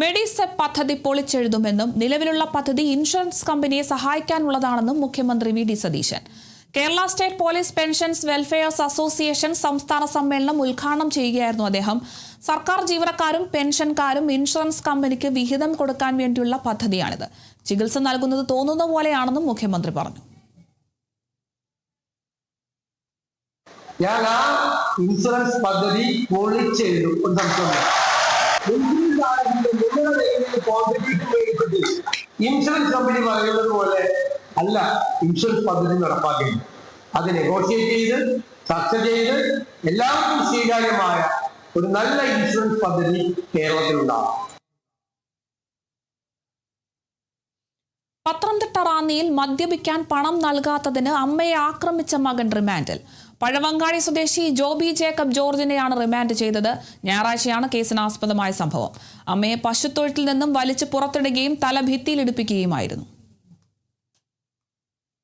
മെഡിസെപ് പദ്ധതി പൊളിച്ചെഴുതുമെന്നും നിലവിലുള്ള പദ്ധതി ഇൻഷുറൻസ് കമ്പനിയെ സഹായിക്കാനുള്ളതാണെന്നും മുഖ്യമന്ത്രി V D Satheesan. Kerala state police pensions welfares association സംസ്ഥാന സമ്മേളനം ഉദ്ഘാടനം ചെയ്യുകയായിരുന്നു അദ്ദേഹം. സർക്കാർ ജീവനക്കാരും പെൻഷൻകാരും ഇൻഷുറൻസ് കമ്പനിക്ക് വിഹിതം കൊടുക്കാൻ വേണ്ടിയുള്ള പദ്ധതിയാണിത്. ചികിത്സ നൽകുന്നത് തോന്നുന്ന പോലെയാണെന്നും മുഖ്യമന്ത്രി പറഞ്ഞു. ഞാൻ ആ ഇൻഷുറൻസ് പദ്ധതി പൊളിച്ചെഴുതും. ഇൻഷുറൻസ് കമ്പനി പറയുന്നത് പോലെ അല്ല ഇൻഷുറൻസ് പദ്ധതി നടപ്പാക്കുന്നത്. അത് നെഗോഷിയേറ്റ് ചെയ്ത് ചർച്ച ചെയ്ത് എല്ലാവർക്കും സ്വീകാര്യമായ ഒരു നല്ല ഇൻഷുറൻസ് പദ്ധതി കേരളത്തിലുണ്ടാകും. പത്തനംതിട്ട റാന്നിയിൽ മദ്യപിക്കാൻ പണം നൽകാത്തതിന് അമ്മയെ ആക്രമിച്ച മകൻ റിമാൻഡിൽ. പഴവങ്ങാടി സ്വദേശി ജോബി ജേക്കബ് ജോർജിനെയാണ് റിമാൻഡ് ചെയ്തത്. ഞായറാഴ്ചയാണ് കേസിനാസ്പദമായ സംഭവം. അമ്മയെ പശുത്തൊഴുത്തിൽ നിന്നും വലിച്ചു പുറത്തിടുകയും തല ഭിത്തിയിലിടിപ്പിക്കുകയുമായിരുന്നു.